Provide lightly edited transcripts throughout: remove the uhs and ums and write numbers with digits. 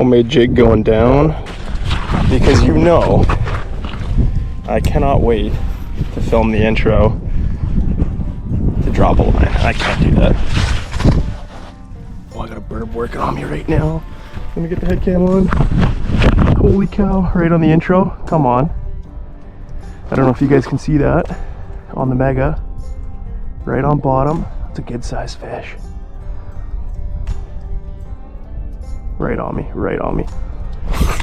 homemade jig going down, because you know I cannot wait to film the intro to drop a line. I can't do that. Oh, I got a burb working on me right now. Let me get the head cam on. Holy cow, right on the intro. Come on. I don't know if you guys can see that on the mega. Right on bottom. It's a good sized fish. Right on me, right on me.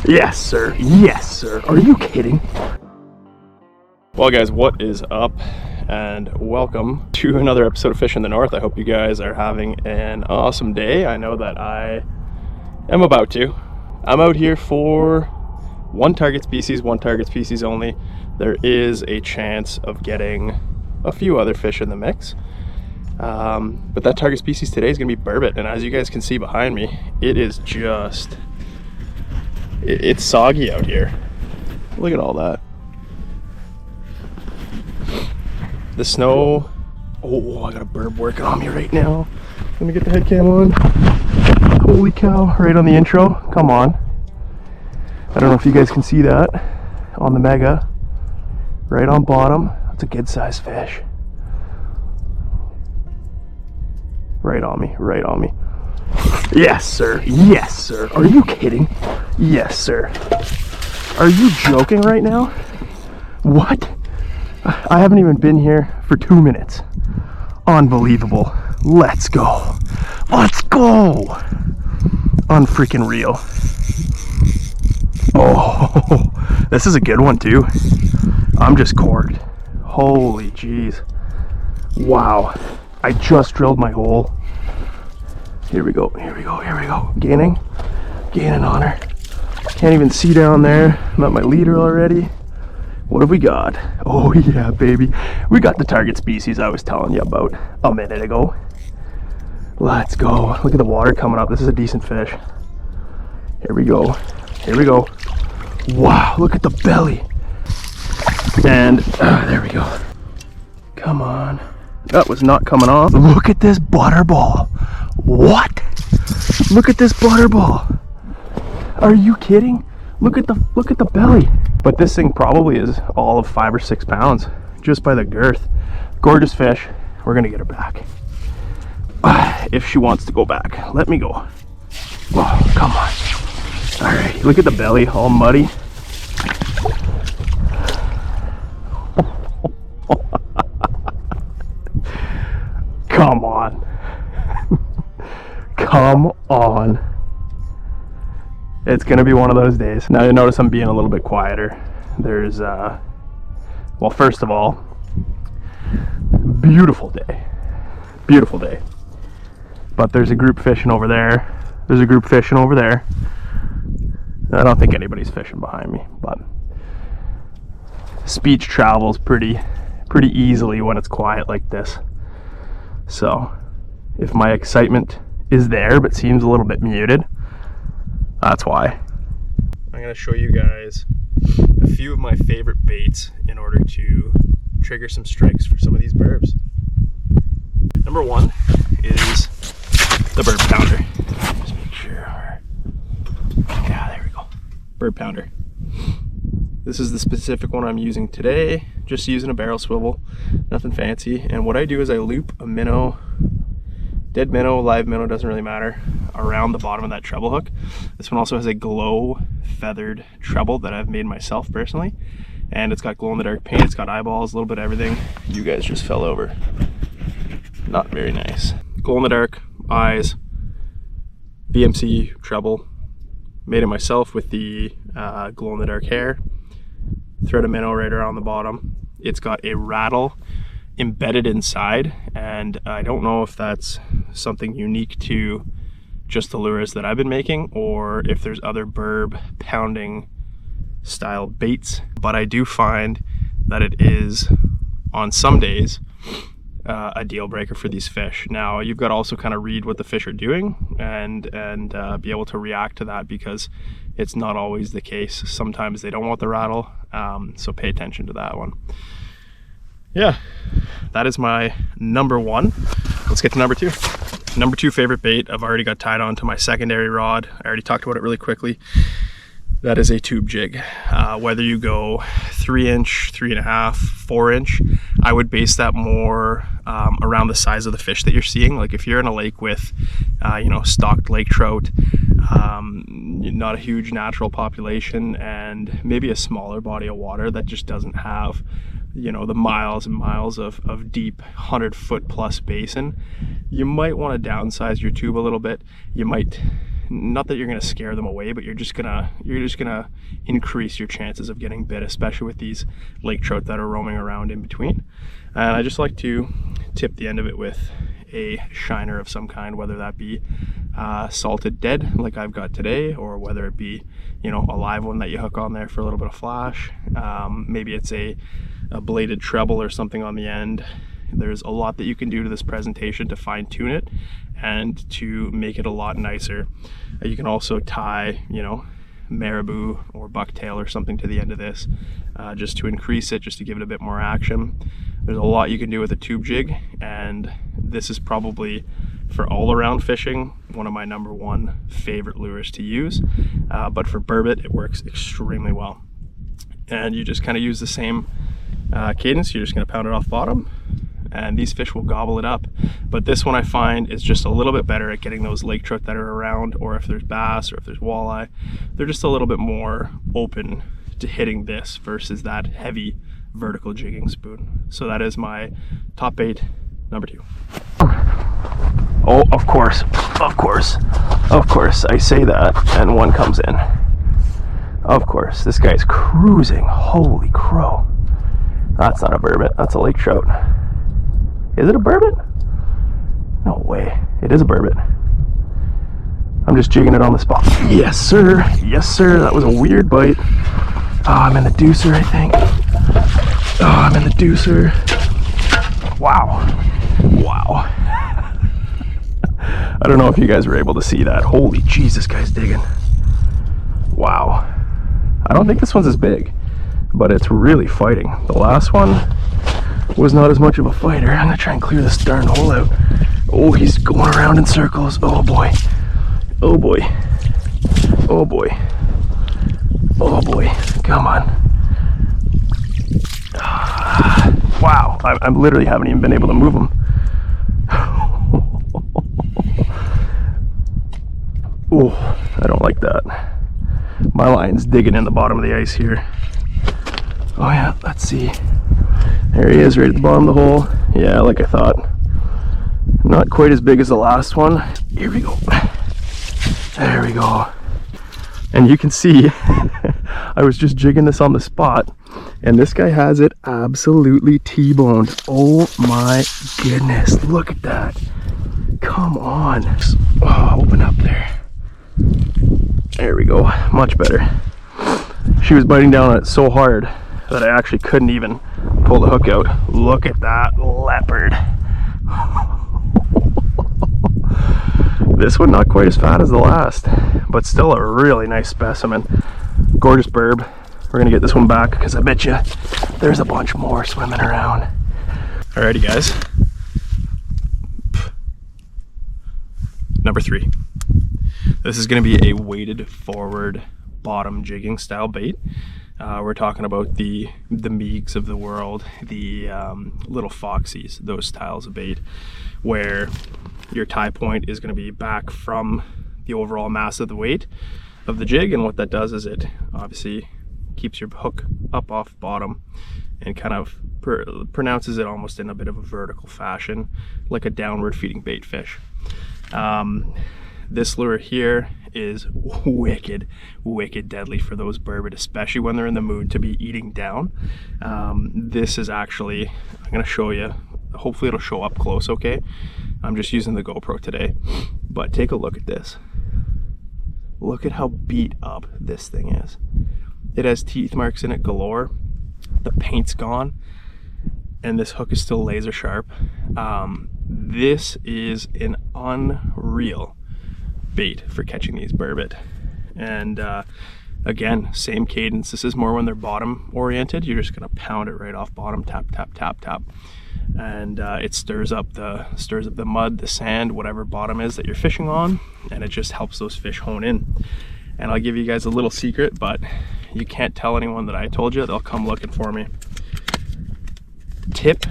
Yes, sir. Yes, sir. Are you kidding? Well, guys, what is up? And welcome to another episode of Fish in the North. I hope you guys are having an awesome day. I know that I am about to. I'm out here for one target species only. There is a chance of getting a few other fish in the mix. But that target species today is going to be burbot, and as you guys can see behind me, it is just, it's soggy out here. Look at all that. The snow, oh, I got a burb working on me right now. Let me get the head cam on. Holy cow, right on the intro. Come on. I don't know if you guys can see that on the mega. Right on bottom. It's a good sized fish. Right on me, right on me. Yes, sir. Yes, sir. Are you kidding? Yes, sir. Are you joking right now? What? I haven't even been here for 2 minutes. Unbelievable. Let's go. Let's go. Unfreaking real. Oh, this is a good one too. I'm just corked. Holy jeez. Wow. I just drilled my hole. Here we go, here we go, here we go. Gaining on her. Can't even see down there. I'm at my leader already. What have we got? Oh yeah, baby. We got the target species I was telling you about a minute ago. Let's go. Look at the water coming up. This is a decent fish. Here we go. Here we go. Wow, look at the belly. And there we go. Come on. That was not coming off. Look at this butterball. What? Look at this butterball. Are you kidding? Look at the belly. But this thing probably is all of 5 or 6 pounds just by the girth. Gorgeous fish. We're gonna get her back. If she wants to go back. Let me go. Oh, come on. All right, look at the belly, all muddy. Come on. Come on. It's gonna be one of those days. Now you notice I'm being a little bit quieter. There's well, first of all, beautiful day. Beautiful day. But there's a group fishing over there. There's a group fishing over there. I don't think anybody's fishing behind me, but speech travels pretty easily when it's quiet like this. So if my excitement is there but seems a little bit muted, that's why. I'm gonna show you guys a few of my favorite baits in order to trigger some strikes for some of these burbs. Number one is the burb pounder. Just make sure. Yeah, there we go. Burb pounder. This is the specific one I'm using today. Just using a barrel swivel, nothing fancy. And what I do is I loop a minnow, dead minnow, live minnow, doesn't really matter, around the bottom of that treble hook. This one also has a glow feathered treble that I've made myself personally. And it's got glow in the dark paint, it's got eyeballs, a little bit of everything. You guys just fell over. Not very nice. Glow in the dark, eyes, VMC treble. Made it myself with the glow in the dark hair. Thread a minnow right around the bottom. It's got a rattle embedded inside, and I don't know if that's something unique to just the lures that I've been making or if there's other burb pounding style baits, but I do find that it is on some days a deal breaker for these fish. Now you've got to also kind of read what the fish are doing and be able to react to that, because it's not always the case. Sometimes they don't want the rattle, so pay attention to that one. Yeah, that is my number one. Let's get to number two. Number 2 favorite bait, I've already got tied on to my secondary rod. I already talked about it really quickly. That is a tube jig. Whether you go 3-inch, 3.5, 4-inch, I would base that more around the size of the fish that you're seeing. Like if you're in a lake with, you know, stocked lake trout, not a huge natural population, and maybe a smaller body of water that just doesn't have, you know, the miles and miles of deep 100-foot plus basin, you might want to downsize your tube a little bit. You might, not that you're going to scare them away, but you're just gonna increase your chances of getting bit, especially with these lake trout that are roaming around in between. And I just like to tip the end of it with a shiner of some kind, whether that be salted dead like I've got today, or whether it be, you know, a live one that you hook on there for a little bit of flash. Maybe it's a bladed treble or something on the end. There's a lot that you can do to this presentation to fine tune it and to make it a lot nicer. You can also tie, you know, marabou or bucktail or something to the end of this, just to increase it, just to give it a bit more action. There's a lot you can do with a tube jig, and this is probably, for all around fishing, one of my number 1 favorite lures to use. But for burbot, it works extremely well. And you just kind of use the same cadence. You're just going to pound it off bottom, and these fish will gobble it up. But this one I find is just a little bit better at getting those lake trout that are around, or if there's bass or if there's walleye, they're just a little bit more open to hitting this versus that heavy vertical jigging spoon. So that is my top bait, number 2. Oh, of course, I say that and one comes in. Of course, this guy's cruising. Holy crow. That's not a burbot, that's a lake trout. Is it a burbot? No way, it is a burbot. I'm just jigging it on the spot. Yes sir, that was a weird bite. Oh, I'm in the deucer, I think. Oh, I'm in the deucer. Wow. I don't know if you guys were able to see that. Holy jeez, this guy's digging. Wow. I don't think this one's as big, but it's really fighting. The last one was not as much of a fighter. I'm gonna try and clear this darn hole out. Oh, he's going around in circles. Oh boy. Oh boy. Oh boy. Oh boy. Come on. Wow. I literally haven't even been able to move him. Oh, I don't like that. My line's digging in the bottom of the ice here. Oh yeah, let's see. There he is, right at the bottom of the hole. Yeah, like I thought. Not quite as big as the last one. Here we go. There we go. And you can see, I was just jigging this on the spot, and this guy has it absolutely T-boned. Oh my goodness, look at that. Come on. Oh, open up there. There we go, much better. She was biting down on it so hard that I actually couldn't even pull the hook out. Look at that leopard. This one not quite as fat as the last, but still a really nice specimen. Gorgeous burb. We're gonna get this one back because I bet you there's a bunch more swimming around. Alrighty guys. Number 3. This is going to be a weighted forward bottom jigging style bait. We're talking about the Meegs of the world, the little foxies, those styles of bait, where your tie point is going to be back from the overall mass of the weight of the jig, and what that does is it obviously keeps your hook up off bottom and kind of pronounces it almost in a bit of a vertical fashion, like a downward feeding bait fish. This lure here is wicked deadly for those burbot, especially when they're in the mood to be eating down. This is actually, I'm going to show you, hopefully it'll show up close, okay? I'm just using the GoPro today, but take a look at this. Look at how beat up this thing is. It has teeth marks in it galore. The paint's gone, and this hook is still laser sharp. This is an unreal bait for catching these burbot, and Again, same cadence. This is more when they're bottom oriented. You're just gonna pound it right off bottom, tap, tap, tap, tap. And it stirs up the mud, the sand, whatever bottom is that you're fishing on, and it just helps those fish hone in. And I'll give you guys a little secret, but you can't tell anyone that I told you. They'll come looking for me. Tip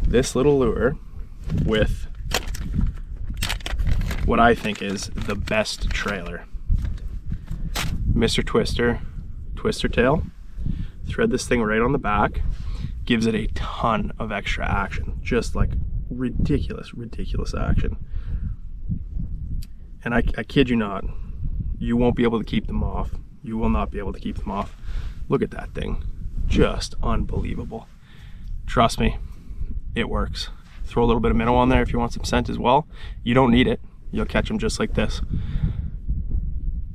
this little lure with what I think is the best trailer. Mr. Twister tail. Thread this thing right on the back. Gives it a ton of extra action. Just like ridiculous action. And I kid you not, you won't be able to keep them off. You will not be able to keep them off. Look at that thing. Just unbelievable. Trust me, it works. Throw a little bit of minnow on there if you want some scent as well. You don't need it. You'll catch them just like this.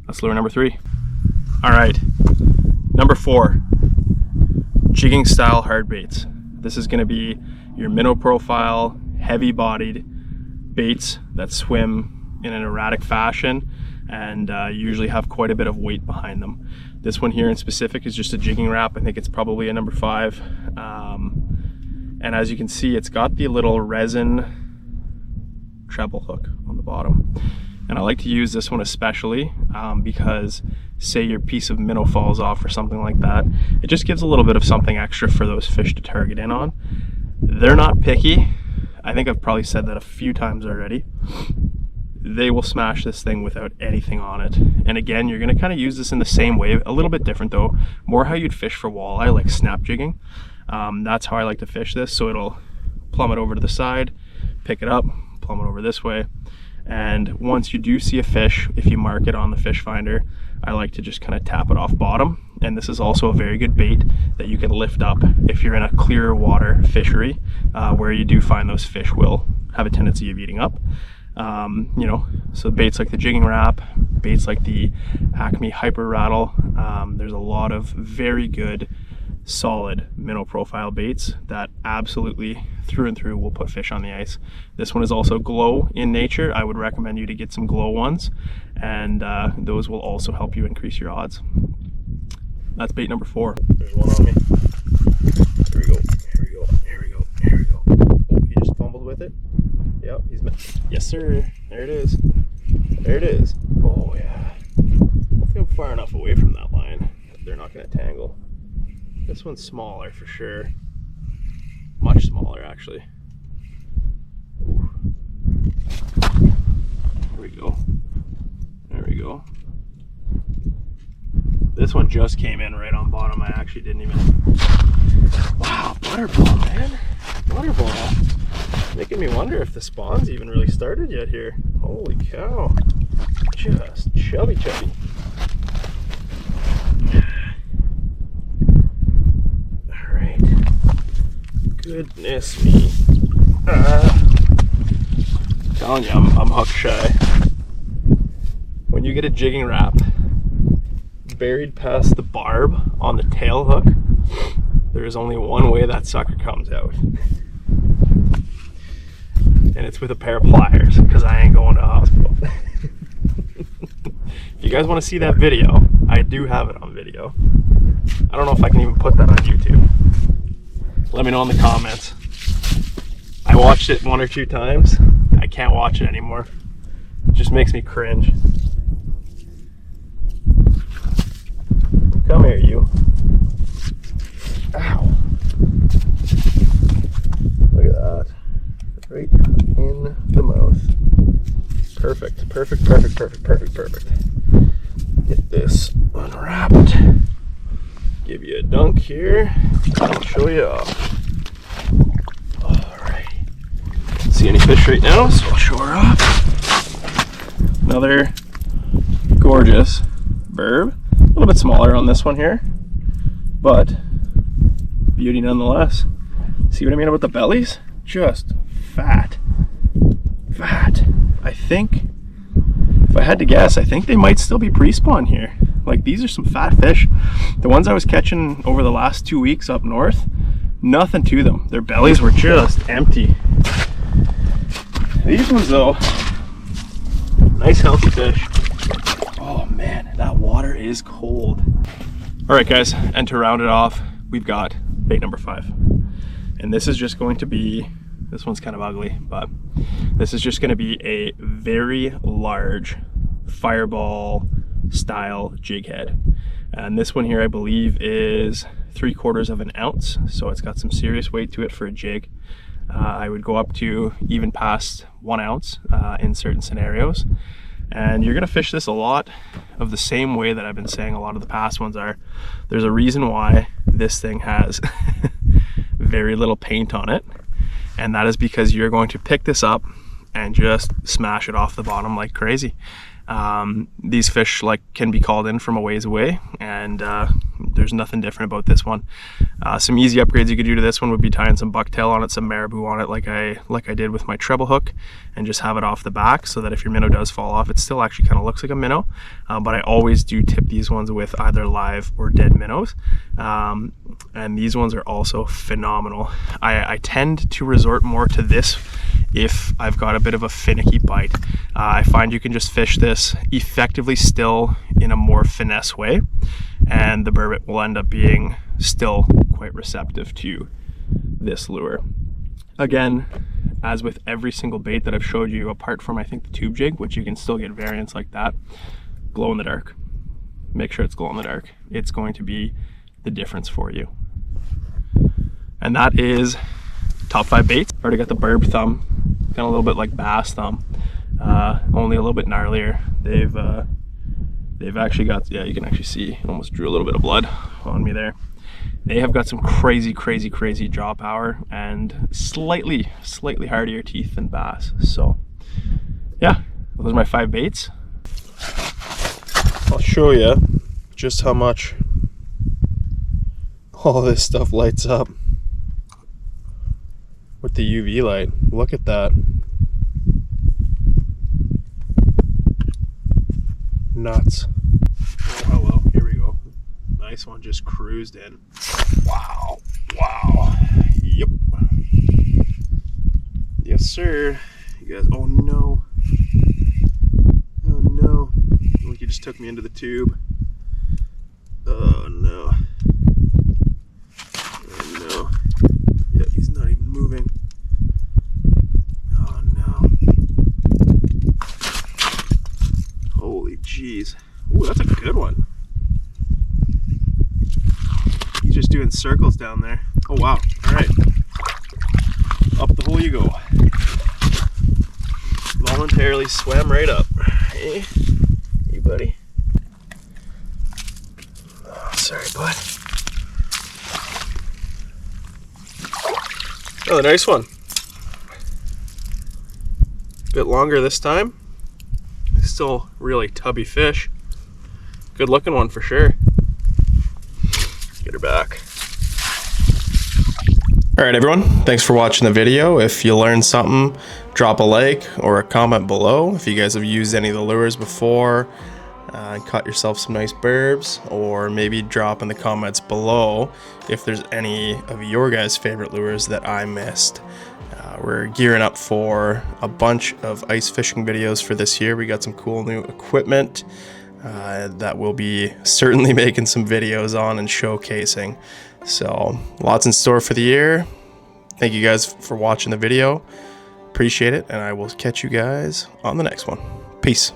That's lure number 3. All right, number 4, jigging style hard baits. This is gonna be your minnow profile, heavy bodied baits that swim in an erratic fashion and usually have quite a bit of weight behind them. This one here in specific is just a Jigging Rap. I think it's probably a number 5. And as you can see, it's got the little resin treble hook on the bottom. And I like to use this one especially because say your piece of minnow falls off or something like that, it just gives a little bit of something extra for those fish to target in on. They're not picky. I think I've probably said that a few times already. They will smash this thing without anything on it. And again, you're gonna kind of use this in the same way, a little bit different though, more how you'd fish for walleye, like snap jigging. That's how I like to fish this. So it'll plummet over to the side, pick it up, plummet over this way. And once you do see a fish, if you mark it on the fish finder, I like to just kind of tap it off bottom. And this is also a very good bait that you can lift up if you're in a clear water fishery where you do find those fish will have a tendency of eating up. You know, so baits like the Jigging Rap, baits like the Acme Hyper Rattle, there's a lot of very good solid minnow profile baits that absolutely through and through will put fish on the ice. This one is also glow in nature. I would recommend you to get some glow ones, and those will also help you increase your odds. That's bait number 4. There's one on me. Here we go, here we go, here we go, here we go. Oh, he just fumbled with it. Yep, he's met. Yes sir, there it is. There it is. Oh yeah. Hopefully I'm far enough away from that line that they're not gonna tangle. This one's smaller for sure. Much smaller actually. Ooh. There we go. There we go. This one just came in right on bottom. I actually didn't even... Wow, butterball, man. Butterball. Making me wonder if the spawn's even really started yet here. Holy cow. Just chubby. Goodness me. Telling you, I'm hook shy. When you get a Jigging Rap buried past the barb on the tail hook, there is only one way that sucker comes out. And it's with a pair of pliers, because I ain't going to hospital. If you guys want to see that video, I do have it on video. I don't know if I can even put that on YouTube. Let me know in the comments. I watched it 1 or 2 times. I can't watch it anymore. It just makes me cringe. Come here, you. Ow. Look at that. Right in the mouth. Perfect. Get this unwrapped. Give you a dunk here. I'll show you off. Alright. See any fish right now, so I'll show her off. Another gorgeous burb. A little bit smaller on this one here, but beauty nonetheless. See what I mean about the bellies? Just fat. I think, if I had to guess, I think they might still be pre-spawn here. Like, these are some fat fish. The ones I was catching over the last 2 weeks up north, nothing to them. Their bellies were just empty. These ones though, nice healthy fish. Oh man, that water is is cold. All right, guys, and to round it off, we've got bait number 5. And this is just going to be, this one's kind of ugly, but this is just going to be a very large fireball style jig head. And this one here, I believe, is 3/4 of an ounce. So it's got some serious weight to it for a jig. I would go up to even past 1 ounce in certain scenarios. And you're gonna fish this a lot of the same way that I've been saying a lot of the past ones are. There's a reason why this thing has very little paint on it. And that is because you're going to pick this up and just smash it off the bottom like crazy. These fish can be called in from a ways away, and there's nothing different about this one. Some easy upgrades you could do to this one would be tying some bucktail on it, some marabou on it, like I did with my treble hook, and just have it off the back so that if your minnow does fall off, it still actually kind of looks like a minnow. But I always do tip these ones with either live or dead minnows, and these ones are also phenomenal. I tend to resort more to this if I've got a bit of a finicky bite. I find you can just fish this effectively still in a more finesse way, and the burbot will end up being still quite receptive to this lure. Again, as with every single bait that I've showed you, apart from I think the tube jig, which you can still get variants like that, glow in the dark. Make sure it's glow in the dark. It's going to be the difference for you. And that is top 5 baits. Already got the burb thumb, kind of a little bit like bass thumb, only a little bit gnarlier. They've actually got, yeah, you can actually see, almost drew a little bit of blood on me there. They have got some crazy jaw power and slightly hardier teeth than bass. So yeah, those are my 5 baits. I'll show you just how much all this stuff lights up with the UV light. Look at that. Nuts. Oh, hello, here we go. Nice one, just cruised in. Wow, wow. Yep. Yes, sir. You guys, oh no. Oh no. Like you just took me into the tube. Oh no. Oh no. Yeah, he's not even moving. Oh no. Holy jeez. Ooh, that's a good one. He's just doing circles down there. Oh wow. Alright. Up the hole you go. Voluntarily swam right up. Hey, you buddy. Oh, sorry, bud. Oh, nice one. Bit longer this time. Still really tubby fish. Good looking one for sure. Get her back. Alright everyone, thanks for watching the video. If you learned something, drop a like or a comment below. If you guys have used any of the lures before and caught yourself some nice burbs, or maybe drop in the comments below if there's any of your guys' favorite lures that I missed. We're gearing up for a bunch of ice fishing videos for this year. We got some cool new equipment that we'll be certainly making some videos on and showcasing. So lots in store for the year. Thank you guys for watching the video. Appreciate it, and I will catch you guys on the next one. Peace.